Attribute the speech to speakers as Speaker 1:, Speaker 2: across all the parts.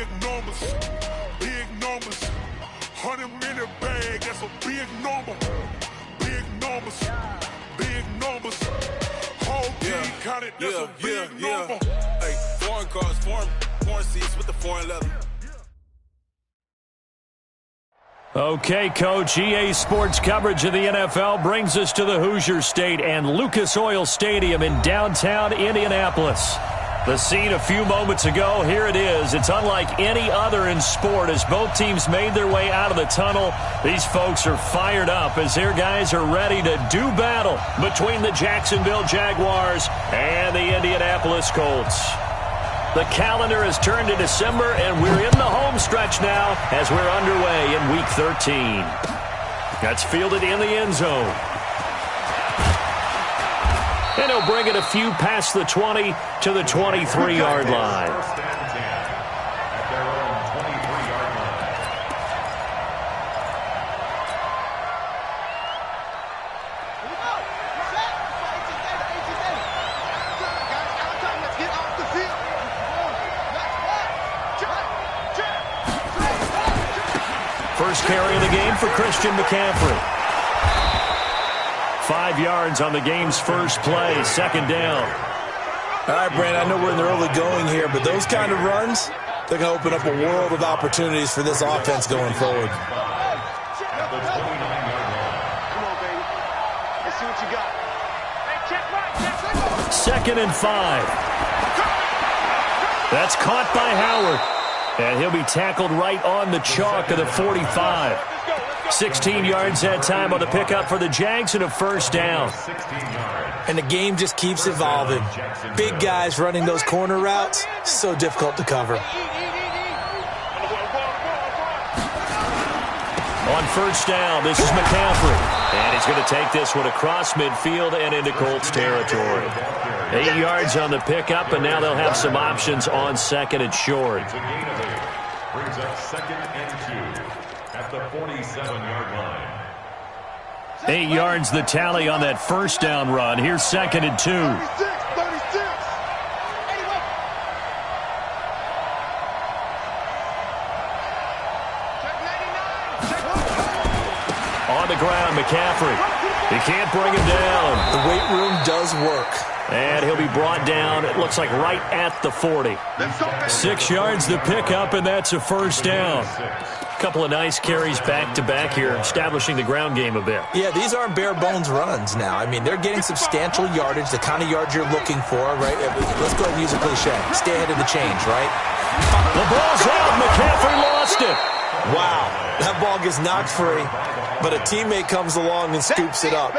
Speaker 1: big numbers. Big numbers. 100-minute bag, that's a big number. Big numbers. Big numbers. Whole team counted, that's a big number.
Speaker 2: Hey, foreign cars, foreign seats with the foreign leather.
Speaker 3: Okay, Coach, EA Sports coverage of the NFL brings us to the Hoosier State and Lucas Oil Stadium in downtown Indianapolis. The scene a few moments ago, here it is. It's unlike any other in sport as both teams made their way out of the tunnel. These folks are fired up as their guys are ready to do battle between the Jacksonville Jaguars and the Indianapolis Colts. The calendar has turned to December, and we're in the home stretch now as we're underway in Week 13. That's fielded in the end zone. And he'll bring it a few past the 20 to the 23-yard line. First carry of the game for Christian McCaffrey. 5 yards on the game's first play, second down.
Speaker 4: All right, Brandon, I know we're in the early going here, but those kind of runs, they're going to open up a world of opportunities for this offense going forward.
Speaker 5: Come on, baby. Let's see what you got.
Speaker 3: Second and 5. That's caught by Howard. And he'll be tackled right on the chalk of the 45. 16 yards that time on the pickup for the Jags and a first down.
Speaker 4: And the game just keeps evolving. Big guys running those corner routes, so difficult to cover.
Speaker 3: On first down, this is McCaffrey. And he's going to take this one across midfield and into Colts territory. 8 yards on the pickup, and now they'll have some options on second and short.
Speaker 6: Brings up second and 2 at the 47-yard line.
Speaker 3: 8 yards the tally on that first down run. Here's second and 2.
Speaker 5: 36.
Speaker 3: On the ground, McCaffrey. He can't bring him down.
Speaker 4: The weight room does work.
Speaker 3: And he'll be brought down, it looks like right at the 40. 6 yards the pickup, and that's a first down. A couple of nice carries back-to-back here, establishing the ground game a bit.
Speaker 4: Yeah, these aren't bare-bones runs now. I mean, they're getting substantial yardage, the kind of yards you're looking for, right? Let's go ahead and use a cliche. Stay ahead of the change, right?
Speaker 3: The ball's out. McCaffrey lost it.
Speaker 4: Wow, that ball gets knocked free, but a teammate comes along and scoops it up.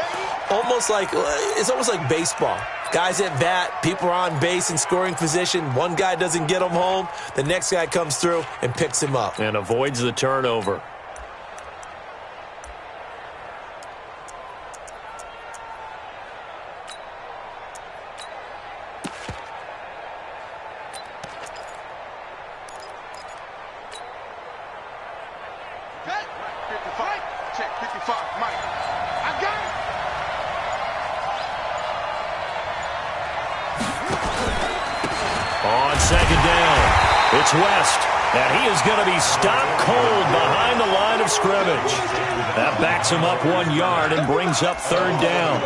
Speaker 4: It's almost like baseball. Guys at bat, people are on base in scoring position. One guy doesn't get him home. The next guy comes through and picks him up.
Speaker 3: And avoids the turnover.
Speaker 5: Check 55, Mike. I got it.
Speaker 3: On second down, it's West, and he is going to be stopped cold behind the line of scrimmage. That backs him up 1 yard and brings up third down.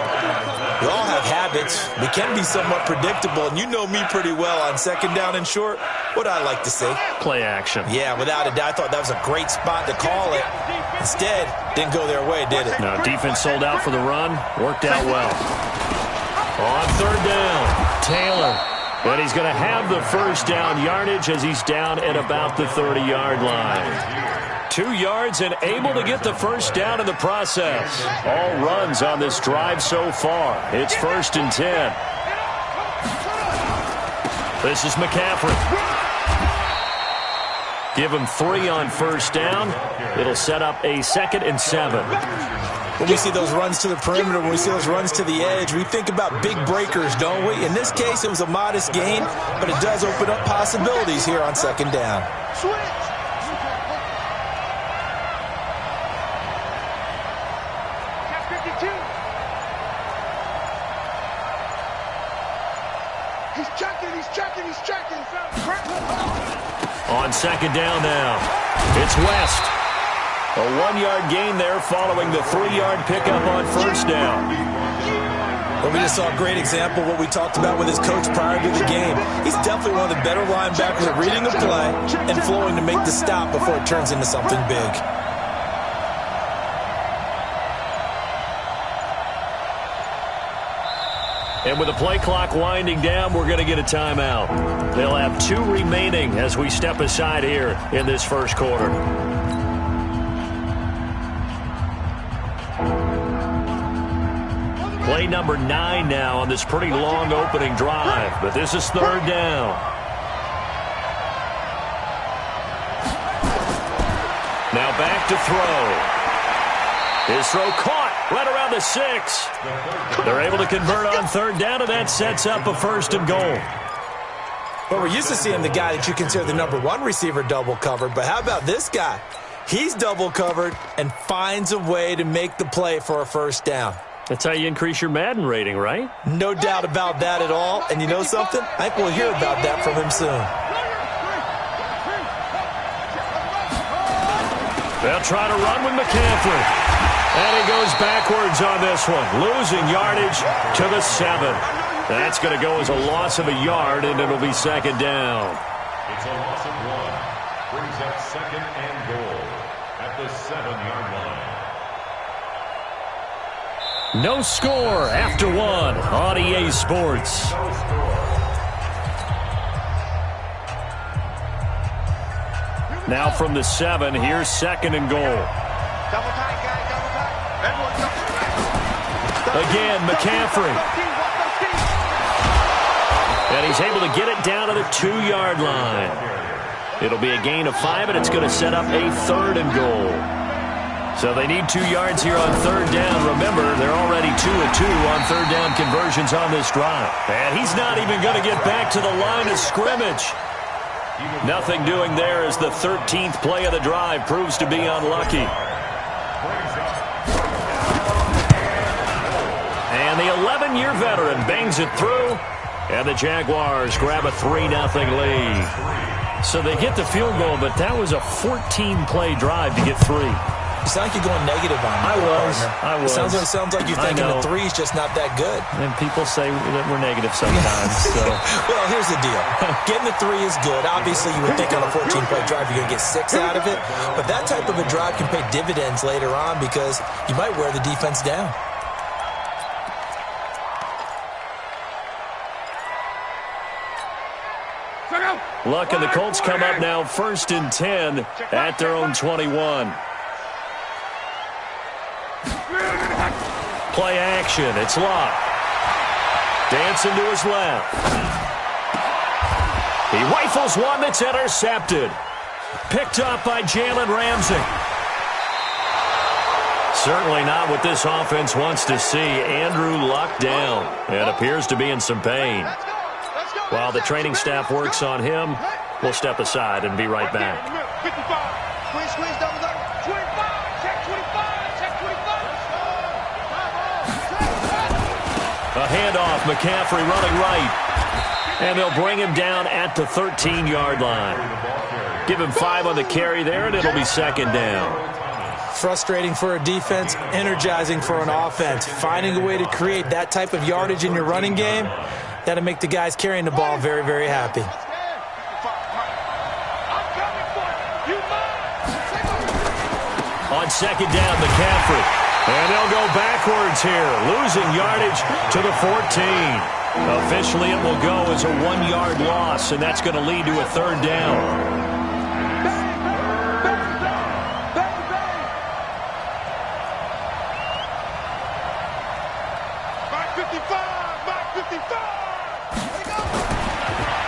Speaker 4: We all have habits. We can be somewhat predictable, and you know me pretty well on second down and short. What I like to say?
Speaker 3: Play action.
Speaker 4: Yeah, without a doubt, I thought that was a great spot to call it. Instead, didn't go their way, did it?
Speaker 3: No, defense sold out for the run. Worked out well. On third down, Taylor. But he's going to have the first down yardage as he's down at about the 30-yard line. 2 yards and able to get the first down in the process. All runs on this drive so far. It's 1st and 10. This is McCaffrey. Give him 3 on first down. It'll set up a 2nd and 7.
Speaker 4: When we see those runs to the perimeter, when we see those runs to the edge, we think about big breakers, don't we? In this case, it was a modest gain, but it does open up possibilities here on second down.
Speaker 5: Switch. That's 52. He's checking.
Speaker 3: On second down now, it's West. A 1-yard gain there following the 3-yard pickup on first down.
Speaker 4: Well, we just saw a great example of what we talked about with his coach prior to the game. He's definitely one of the better linebackers at reading the play and flowing to make the stop before it turns into something big.
Speaker 3: And with the play clock winding down, we're going to get a timeout. They'll have 2 remaining as we step aside here in this first quarter. Play number 9 now on this pretty long opening drive, but this is third down. Now back to throw. His throw caught right around the 6. They're able to convert on third down, and that sets up a 1st and goal.
Speaker 4: Well, we're used to seeing the guy that you consider the number 1 receiver double covered, but how about this guy? He's double covered and finds a way to make the play for a 1st down.
Speaker 3: That's how you increase your Madden rating, right?
Speaker 4: No doubt about that at all. And you know something? I think we'll hear about that from him soon.
Speaker 3: They'll try to run with McCaffrey. And he goes backwards on this one, losing yardage to the 7. That's going to go as a loss of a yard, and it'll be second down.
Speaker 6: It's a loss of 1. Brings up second and goal at the 7-yard line.
Speaker 3: No score after 1 on EA Sports.
Speaker 6: No score.
Speaker 3: Now from the 7, here's second and goal.
Speaker 5: Double tight, guys, double tight. Everyone double tight.
Speaker 3: Again, McCaffrey. And he's able to get it down to the 2-yard line. It'll be a gain of 5, and it's going to set up a 3rd and goal. So they need 2 yards here on third down. Remember, they're already 2 of 2 on third down conversions on this drive. And he's not even going to get back to the line of scrimmage. Nothing doing there as the 13th play of the drive proves to be unlucky. And the 11-year veteran bangs it through, and the Jaguars grab a 3-0 lead. So they get the field goal, but that was a 14-play drive to get 3.
Speaker 4: You sound like you're going negative on me.
Speaker 3: I was.
Speaker 4: Sounds like you're thinking the 3 is just not that good.
Speaker 3: And people say that we're negative sometimes. So.
Speaker 4: Well, here's the deal. Getting the 3 is good. Obviously, you would think on a 14-play drive you're going to get 6 out of it. But that type of a drive can pay dividends later on because you might wear the defense down.
Speaker 3: Luck and the Colts come up now 1st and 10 at their own 21. Play action. It's Luck. Dancing to his left. He rifles one that's intercepted. Picked up by Jalen Ramsey. Certainly not what this offense wants to see. Andrew Luck down and appears to be in some pain. While the training staff works on him, we'll step aside and be right back.
Speaker 5: 55. Squeeze, double up. 25. Check 25. Check 25.
Speaker 3: A handoff. McCaffrey running right. And they'll bring him down at the 13-yard line. Give him 5 on the carry there, and it'll be second down.
Speaker 4: Frustrating for a defense, energizing for an offense. Finding a way to create that type of yardage in your running game, that'll make the guys carrying the ball very, very happy.
Speaker 3: On second down, McCaffrey. And they'll go backwards here, losing yardage to the 14. Officially, it will go as a 1-yard loss, and that's going to lead to a third down.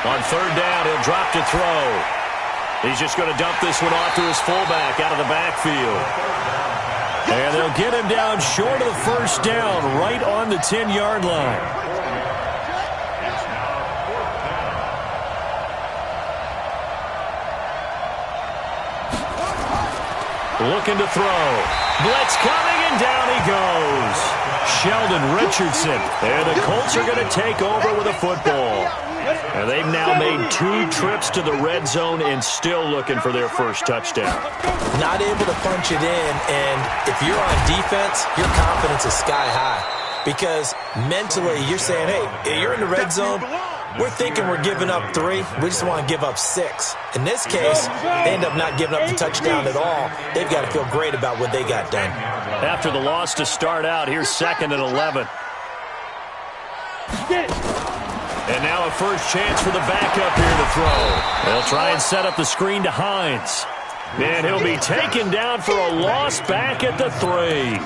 Speaker 3: On third down, he'll drop to throw. He's just going to dump this one off to his fullback out of the backfield. And they'll get him down short of the first down, right on the 10-yard line. Looking to throw. Blitz coming, and down he goes. Sheldon Richardson. And the Colts are going to take over with a football. And they've now made 2 trips to the red zone and still looking for their first touchdown.
Speaker 4: Not able to punch it in, and if you're on defense, your confidence is sky high. Because mentally, you're saying, hey, you're in the red zone. We're thinking we're giving up 3. We just want to give up 6. In this case, they end up not giving up the touchdown at all. They've got to feel great about what they got done.
Speaker 3: After the loss to start out, here's 2nd and 11. And now a first chance for the backup here to throw. They'll try and set up the screen to Hines. And he'll be taken down for a loss back at the 3.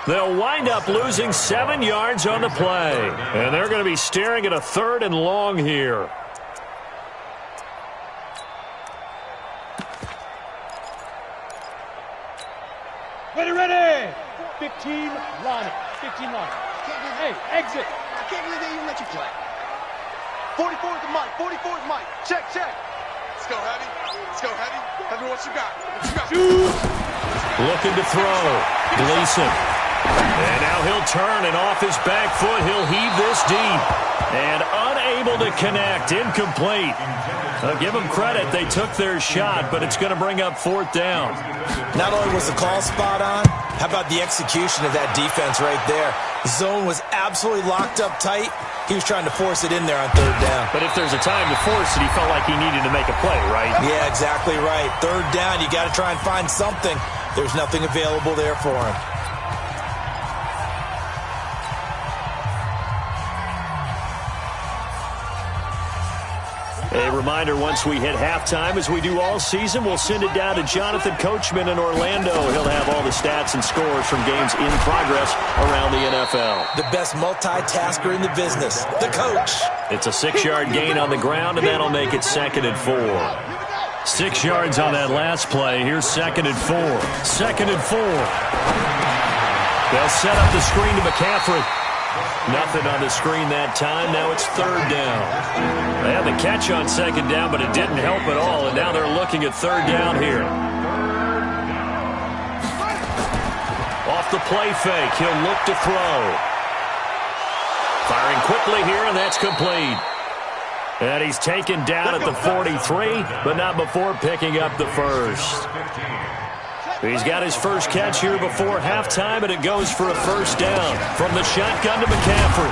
Speaker 3: They'll wind up losing 7 yards on the play. And they're going to be staring at a 3rd and long here.
Speaker 5: Ready. 15 line. 15 line. Hey, exit. I can't believe they even let you play. 44 is the mic. 44 is Mike. Check. Let's go heavy. Tell me what you got.
Speaker 3: Looking to throw. Gleason. And now he'll turn, and off his back foot, he'll heave this deep. And unable to connect. Incomplete. Give them credit. They took their shot, but it's going to bring up 4th down.
Speaker 4: Not only was the call spot on, how about the execution of that defense right there? The zone was absolutely locked up tight. He was trying to force it in there on 3rd down.
Speaker 3: But if there's a time to force it, he felt like he needed to make a play, right?
Speaker 4: Yeah, exactly right. 3rd down, you got to try and find something. There's nothing available there for him.
Speaker 3: A reminder, once we hit halftime, as we do all season, we'll send it down to Jonathan Coachman in Orlando. He'll have all the stats and scores from games in progress around the NFL.
Speaker 4: The best multitasker in the business, the coach.
Speaker 3: It's a 6-yard gain on the ground, and that'll make it 2nd and 4. 6 yards on that last play. Here's 2nd and 4. 2nd and 4. They'll set up the screen to McCaffrey. Nothing on the screen that time. Now it's 3rd down. They had the catch on 2nd down, but it didn't help at all, and now they're looking at 3rd down here. Off the play fake, he'll look to throw. Firing quickly here, and that's complete. And he's taken down at the 43, but not before picking up the first. He's got his first catch here before halftime, and it goes for a 1st down from the shotgun to McCaffrey.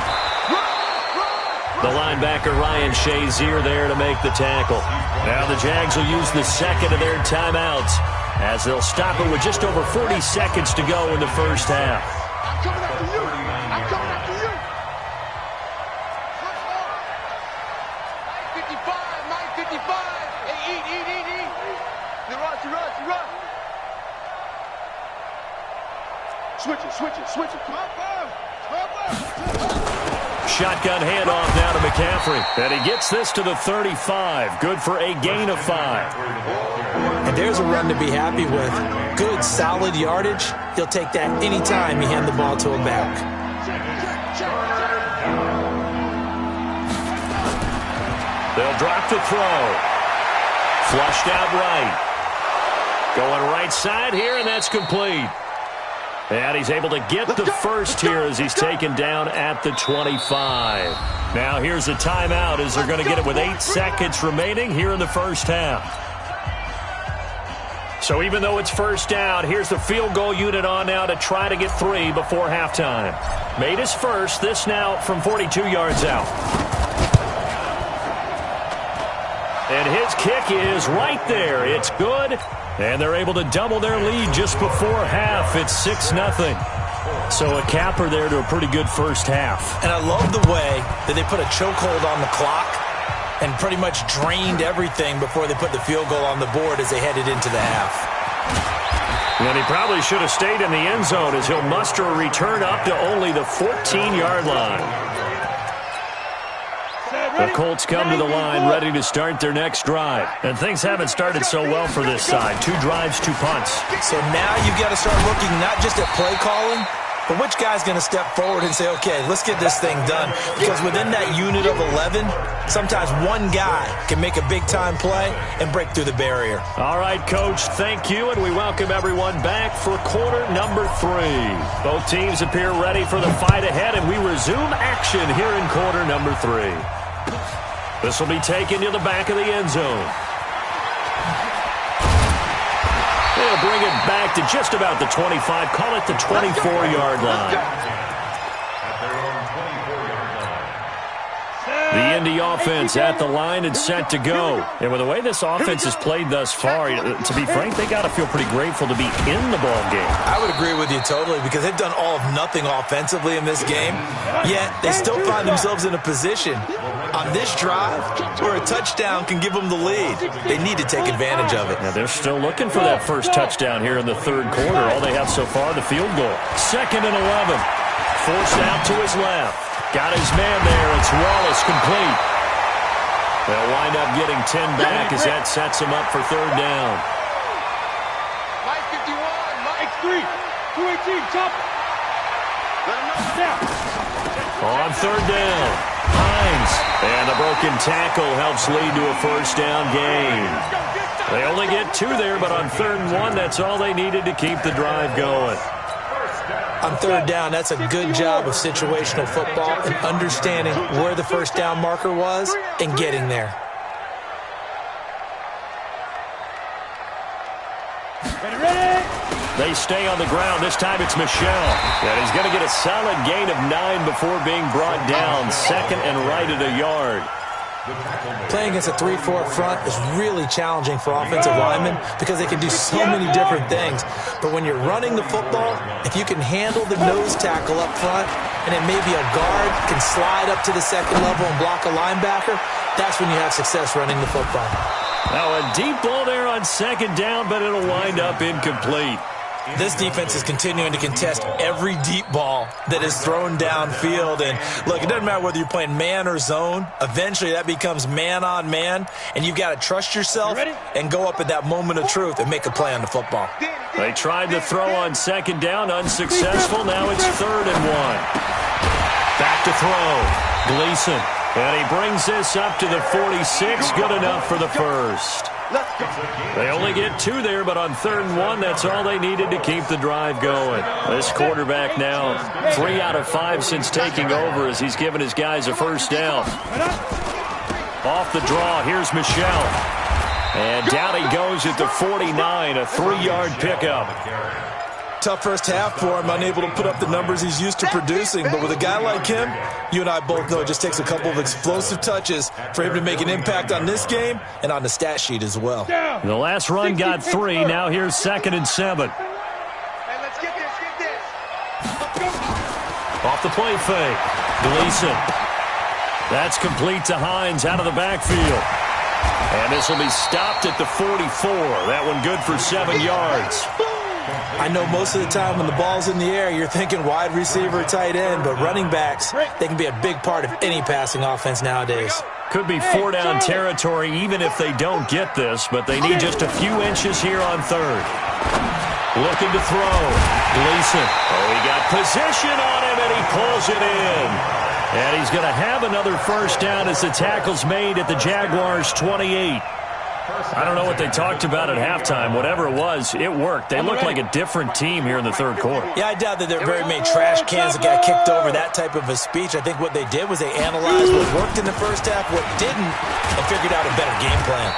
Speaker 3: The linebacker Ryan Shazier there to make the tackle. Now the Jags will use the 2nd of their timeouts as they'll stop it with just over 40 seconds to go in the first half.
Speaker 5: I'm coming after you. Mike 55. Hey, eat. The rush. Switch it. Come on.
Speaker 3: Shotgun handoff now to McCaffrey. And he gets this to the 35. Good for a gain of 5.
Speaker 4: And there's a run to be happy with. Good, solid yardage. He'll take that anytime you hand the ball to him back.
Speaker 3: They'll drop to throw. Flushed out right. Going right side here, and that's complete. And he's able to get the first here as he's taken down at the 25. Now here's a timeout as they're going to get it with 8 seconds remaining here in the first half. So even though it's 1st down, here's the field goal unit on now to try to get 3 before halftime. Made his first, this now from 42 yards out. And his kick is right there. It's good. And they're able to double their lead just before half. It's 6-0. So a capper there to a pretty good first half.
Speaker 4: And I love the way that they put a chokehold on the clock and pretty much drained everything before they put the field goal on the board as they headed into the half.
Speaker 3: And he probably should have stayed in the end zone as he'll muster a return up to only the 14-yard line. The Colts come to the line ready to start their next drive. And things haven't started so well for this side. 2 drives, 2 punts.
Speaker 4: So now you've got to start looking not just at play calling, But which guy's going to step forward and say, okay, let's get this thing done? Because within that unit of 11, sometimes one guy can make a big-time play and break through the barrier.
Speaker 3: All right, Coach, thank you, and we welcome everyone back for quarter number 3. Both teams appear ready for the fight ahead, and we resume action here in quarter number 3. This will be taken to the back of the end zone. They'll bring it back to just about the 25, call it the 24-yard line. The Indy offense at the line and set to go. And with the way this offense has played thus far, to be frank, they got to feel pretty grateful to be in the ball game.
Speaker 4: I would agree with you totally because they've done all of nothing offensively in this game, yet they still find themselves in a position on this drive where a touchdown can give them the lead. They need to take advantage of it.
Speaker 3: Now they're still looking for that first touchdown here in the third quarter. All they have so far, the field goal. 2nd and 11. Forced out to his left. Got his man there. It's Wallace complete. They'll wind up getting 10 back as that sets him up for third down.
Speaker 5: Mike 51, Mike 3, 218, chop.
Speaker 3: On third down, Hines. And the broken tackle helps lead to a first down gain. They only get 2 there, but on 3rd and 1, that's all they needed to keep the drive going.
Speaker 4: On 3rd down, that's a good job of situational football and understanding where the first down marker was and getting there.
Speaker 3: They stay on the ground. This time it's Michel. And he's going to get a solid gain of 9 before being brought down. 2nd and right at a yard.
Speaker 4: Playing against a 3-4 front is really challenging for offensive linemen because they can do so many different things. But when you're running the football, if you can handle the nose tackle up front and then maybe a guard can slide up to the 2nd level and block a linebacker, that's when you have success running the football.
Speaker 3: Now a deep ball there on 2nd down, but it'll wind up incomplete.
Speaker 4: This defense is continuing to contest every deep ball that is thrown downfield. And, look, it doesn't matter whether you're playing man or zone. Eventually that becomes man-on-man, and you've got to trust yourself and go up at that moment of truth and make a play on the football.
Speaker 3: They tried to throw on 2nd down, unsuccessful. Now it's 3rd and 1. Back to throw. Gleason. And he brings this up to the 46. Good enough for the first. They only get 2 there, but on 3rd and 1, that's all they needed to keep the drive going. This quarterback now 3 out of 5 since taking over as he's given his guys a first down. Off the draw, here's Michel. And down he goes at the 49, a 3-yard pickup.
Speaker 4: Tough first half for him, unable to put up the numbers he's used to producing. But with a guy like him, you and I both know it just takes a couple of explosive touches for him to make an impact on this game and on the stat sheet as well.
Speaker 3: The last run got 3. Now here's 2nd and 7.
Speaker 5: Hey, let's get this.
Speaker 3: Off the play fake. Gleason. That's complete to Hines out of the backfield. And this will be stopped at the 44. That one good for 7 yards.
Speaker 4: I know most of the time when the ball's in the air, you're thinking wide receiver, tight end, but running backs, they can be a big part of any passing offense nowadays.
Speaker 3: Could be 4-down territory even if they don't get this, but they need just a few inches here on 3rd. Looking to throw. Gleason. Oh, he got position on him, and he pulls it in. And he's going to have another first down as the tackle's made at the Jaguars' 28. I don't know what they talked about at halftime. Whatever it was, it worked. They look like a different team here in the third quarter.
Speaker 4: Yeah, I doubt that there are very many trash cans that got kicked over, that type of a speech. I think what they did was they analyzed what worked in the first half, what didn't, and figured out a better game plan.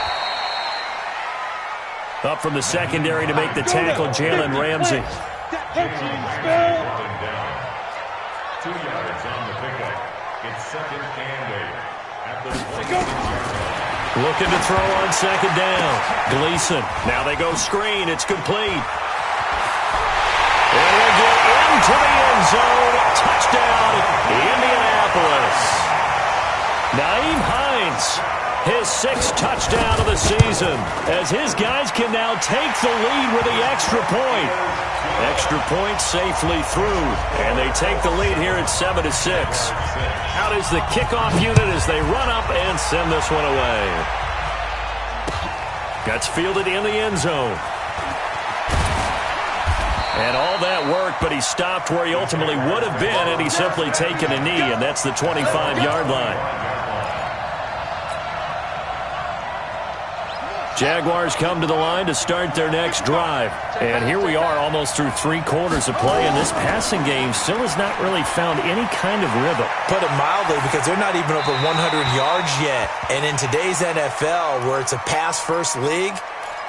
Speaker 3: Up from the secondary to make the tackle, Jalen Ramsey.
Speaker 6: 2 yards on the pickup. It's 2nd and 8 at the 26-yard line.
Speaker 3: Looking to throw on 2nd down. Gleason. Now they go screen. It's complete. And they get into the end zone. Touchdown, Indianapolis. Naeem Hines, his 6th touchdown of the season, as his guys can now take the lead with the extra point. Extra point safely through, and they take the lead here at 7-6. Out is the kickoff unit as they run up and send this one away. Gets fielded in the end zone. And all that work, but he stopped where he ultimately would have been, and he's simply taken a knee, and that's the 25-yard line. Jaguars come to the line to start their next drive. And here we are almost through 3 quarters of play, and this passing game still has not really found any kind of rhythm.
Speaker 4: Put it mildly, because they're not even over 100 yards yet. And in today's NFL, where it's a pass-first league,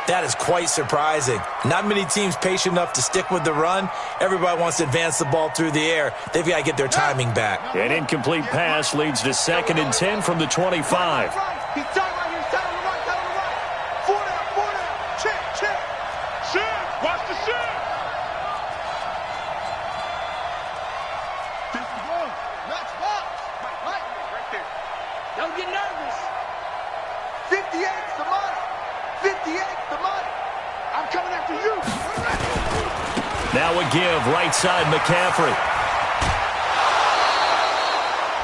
Speaker 4: that is quite surprising. Not many teams patient enough to stick with the run. Everybody wants to advance the ball through the air. They've got to get their timing back.
Speaker 3: An incomplete pass leads to 2nd and 10 from the 25.
Speaker 5: Don't get nervous. 58's the money. 58's the money. I'm coming after you.
Speaker 3: Now a give, right side McCaffrey.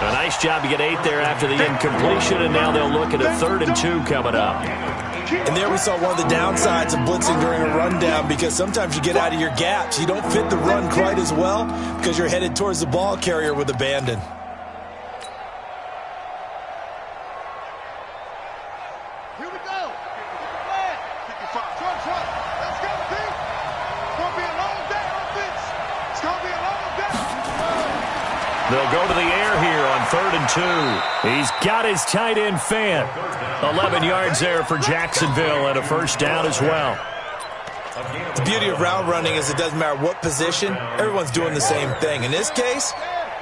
Speaker 3: A nice job to get 8 there after the incompletion, and now they'll look at a 3rd and 2 coming up.
Speaker 4: And there we saw one of the downsides of blitzing during a rundown, because sometimes you get out of your gaps. You don't fit the run quite as well because you're headed towards the ball carrier with abandon.
Speaker 5: Here we go. 55. Let's go, Pete. It's going to be a long day, offense. It's going to be a long day.
Speaker 3: They'll go to the air here on 3rd and 2. He's got his tight end fan. 11 yards there for Jacksonville, and a first down as well.
Speaker 4: The beauty of route running is it doesn't matter what position, everyone's doing the same thing. In this case,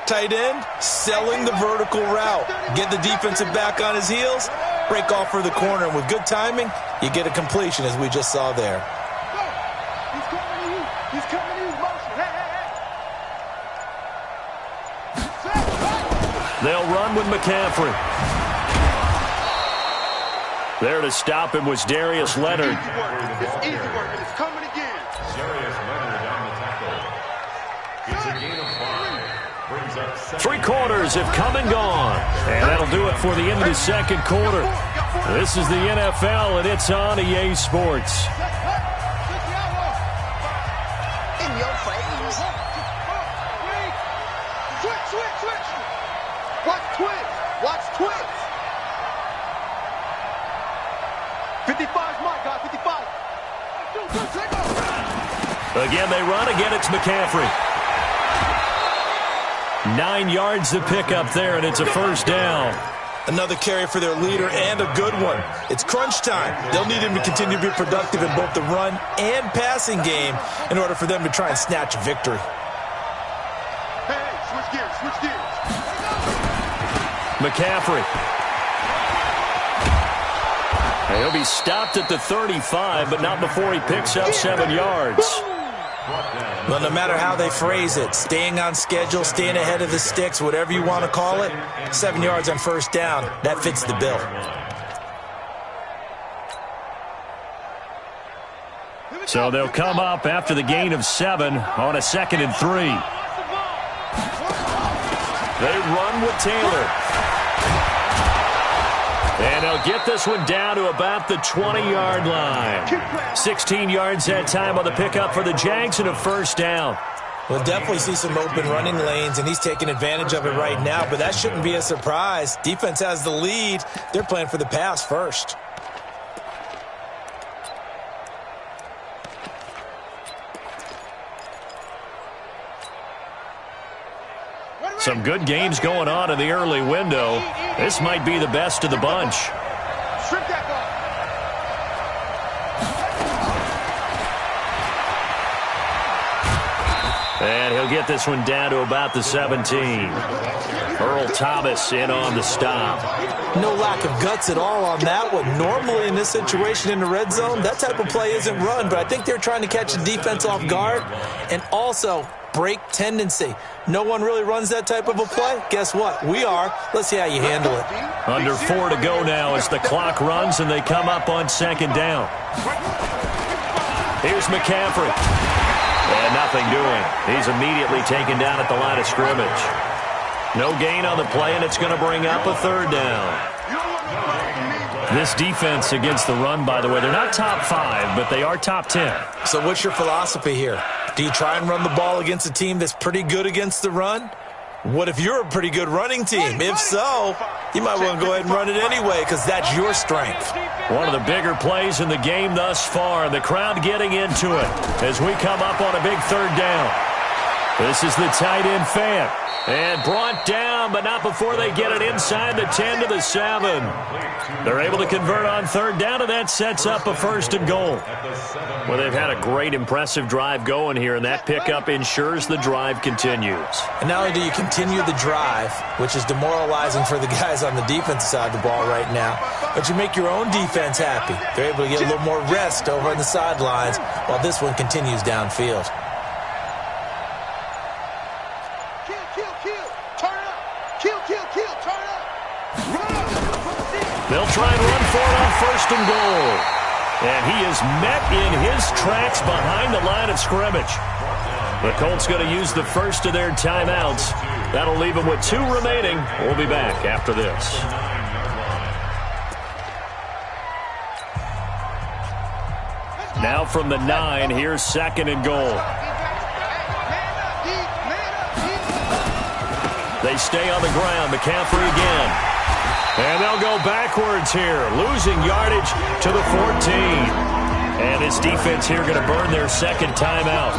Speaker 4: tight end, selling the vertical route. Get the defensive back on his heels, break off for the corner, and with good timing, you get a completion, as we just saw there.
Speaker 5: He's coming to you. He's coming to you. Motion. Hey.
Speaker 3: They'll run with McCaffrey. There to stop him was Darius Leonard.
Speaker 5: It's easy work, and it's coming again.
Speaker 6: Darius Leonard on the tackle. It's a gain of 5. Brings up
Speaker 3: 3 quarters have come and gone. And that'll do it for the end of the 2nd quarter. This is the NFL, and it's on EA Sports.
Speaker 5: In your face. Switch. Watch twitch. 55's my guy, 55.
Speaker 3: Again, they run. Again, it's McCaffrey. 9 yards to pick up there, and it's a first down.
Speaker 4: Another carry for their leader, and a good one. It's crunch time. They'll need him to continue to be productive in both the run and passing game in order for them to try and snatch a victory.
Speaker 5: Hey, switch gears.
Speaker 3: McCaffrey. He'll be stopped at the 35, but not before he picks up 7 yards.
Speaker 4: Well, no matter how they phrase it, staying on schedule, staying ahead of the sticks, whatever you want to call it, 7 yards on first down, that fits the bill.
Speaker 3: So they'll come up after the gain of 7 on a 2nd and 3. They run with Taylor. And they'll get this one down to about the 20-yard line. 16 yards that time on the pickup for the Jags and a first down.
Speaker 4: We'll definitely see some open running lanes, and he's taking advantage of it right now, but that shouldn't be a surprise. Defense has the lead. They're playing for the pass first.
Speaker 3: Some good games going on in the early window. This might be the best of the bunch.
Speaker 5: Strip that ball.
Speaker 3: And he'll get this one down to about the 17. Earl Thomas in on the stop.
Speaker 4: No lack of guts at all on that one. Normally in this situation in the red zone, that type of play isn't run, but I think they're trying to catch the defense off guard and also break tendency. No one really runs that type of a play. Guess what? We are. Let's see how you handle it.
Speaker 3: Under 4 to go now as the clock runs and they come up on 2nd down. Here's McCaffrey. And nothing doing. He's immediately taken down at the line of scrimmage. No gain on the play, and it's going to bring up a 3rd down. This defense against the run, by the way, they're not top 5, but they are top 10.
Speaker 4: So what's your philosophy here? Do you try and run the ball against a team that's pretty good against the run? What if you're a pretty good running team? If so, you might want to go ahead and run it anyway because that's your strength.
Speaker 3: One of the bigger plays in the game thus far, and the crowd getting into it as we come up on a big third down. This is the tight end fan. And brought down, but not before they get it inside the 10 to the 7. They're able to convert on third down, and that sets up a 1st and goal. Well, they've had a great, impressive drive going here, and that pickup ensures the drive continues.
Speaker 4: And not only do you continue the drive, which is demoralizing for the guys on the defensive side of the ball right now, but you make your own defense happy. They're able to get a little more rest over on the sidelines while this one continues downfield.
Speaker 3: They'll try and run for it on 1st and goal. And he is met in his tracks behind the line of scrimmage. The Colts going to use the first of their timeouts. That'll leave them with 2 remaining. We'll be back after this. Now from the 9, here's 2nd and goal. They stay on the ground. McCaffrey again. And they'll go backwards here, losing yardage to the 14. And his defense here going to burn their 2nd timeout.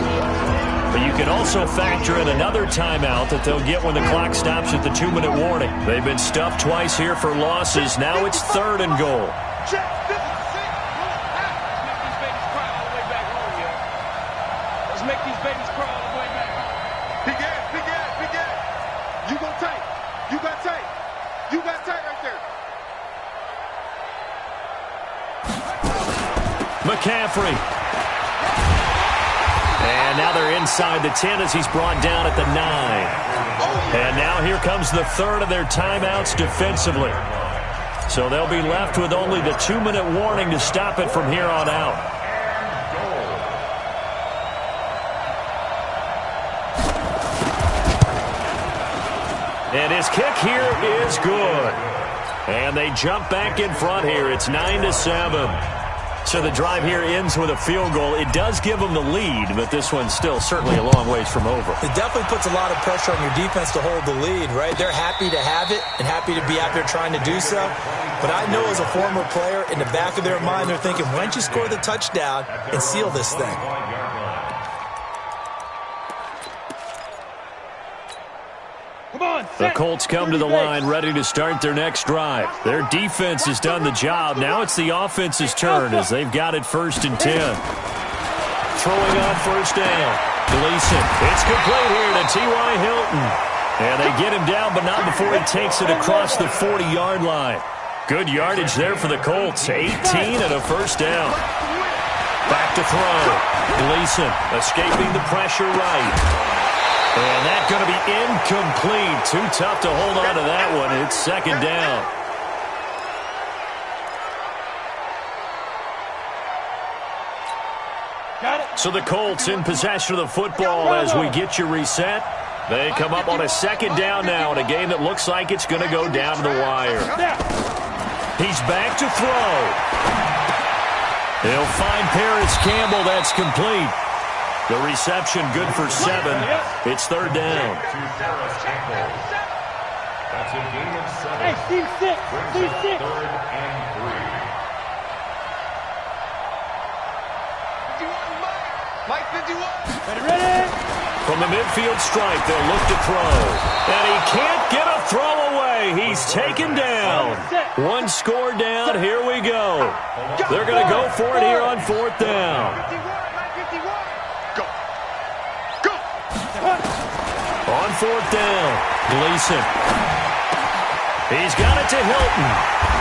Speaker 3: But you can also factor in another timeout that they'll get when the clock stops at the 2-minute warning. They've been stuffed twice here for losses. Now it's 3rd and goal.
Speaker 5: Let's make these babies crawl all the way back. Big ass, big ass, big ass. You go tight. You got tight. You got tight right there.
Speaker 3: McCaffrey. And now they're inside the 10 as he's brought down at the 9. And now here comes the 3rd of their timeouts defensively. So they'll be left with only the 2-minute warning to stop it from here on out. And his kick here is good. And they jump back in front here. It's 9-7. So the drive here ends with a field goal. It does give them the lead, but this one's still certainly a long ways from over.
Speaker 4: It definitely puts a lot of pressure on your defense to hold the lead, right? They're happy to have it and happy to be out there trying to do so. But I know as a former player, in the back of their mind, they're thinking, why don't you score the touchdown and seal this thing?
Speaker 3: The Colts come to the line ready to start their next drive. Their defense has done the job. Now it's the offense's turn as they've got it 1st and 10. Throwing on 1st down. Gleason. It's complete here to T.Y. Hilton. And they get him down, but not before he takes it across the 40-yard line. Good yardage there for the Colts. 18 and a 1st down. Back to throw. Gleason escaping the pressure right. And that's going to be incomplete. Too tough to hold on to that one. It's 2nd down. So the Colts in possession of the football as we get you reset. They come up on a 2nd down now in a game that looks like it's going to go down to the wire. He's back to throw. He'll find Paris Campbell. That's complete. The reception good for 7. It's 3rd down.
Speaker 6: That's a gain of 7.
Speaker 5: Hey, Steve 6. Steve 6.
Speaker 6: 3rd and 3.
Speaker 5: Mike 51. Ready?
Speaker 3: From the midfield stripe, they'll look to throw. And he can't get a throw away. He's taken down. 1 score down. Here we go. They're going to go for it here on 4th down. On 4th down, Gleason. He's got it to Hilton.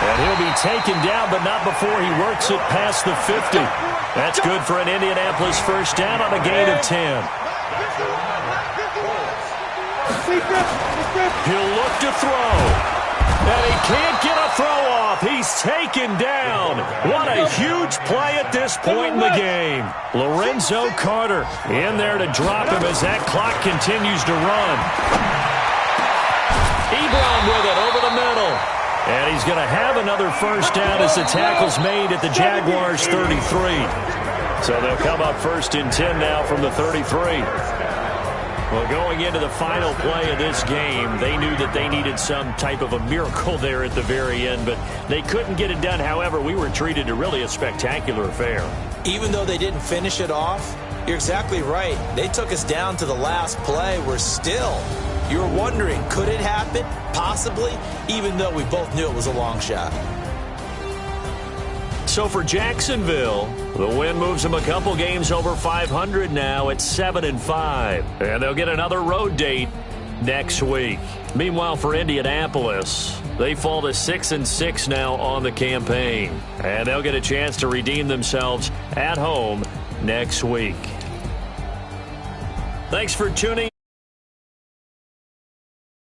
Speaker 3: And he'll be taken down, but not before he works it past the 50. That's good for an Indianapolis 1st down on a gain of 10. He'll look to throw. And he can't get a throw off. He's taken down. What a huge play at this point in the game. Lorenzo Carter in there to drop him as that clock continues to run. Ebron with it over the middle. And he's going to have another 1st down as the tackle's made at the Jaguars' 33. So they'll come up 1st and 10 now from the 33. Well, going into the final play of this game, they knew that they needed some type of a miracle there at the very end, but they couldn't get it done. However, we were treated to really a spectacular affair.
Speaker 4: Even though they didn't finish it off, you're exactly right. They took us down to the last play. We're still, you're wondering, could it happen? Possibly, even though we both knew it was a long shot.
Speaker 3: So for Jacksonville, the win moves them a couple games over 500 now at 7-5. And they'll get another road date next week. Meanwhile, for Indianapolis, they fall to 6-6 now on the campaign. And they'll get a chance to redeem themselves at home next week. Thanks for tuning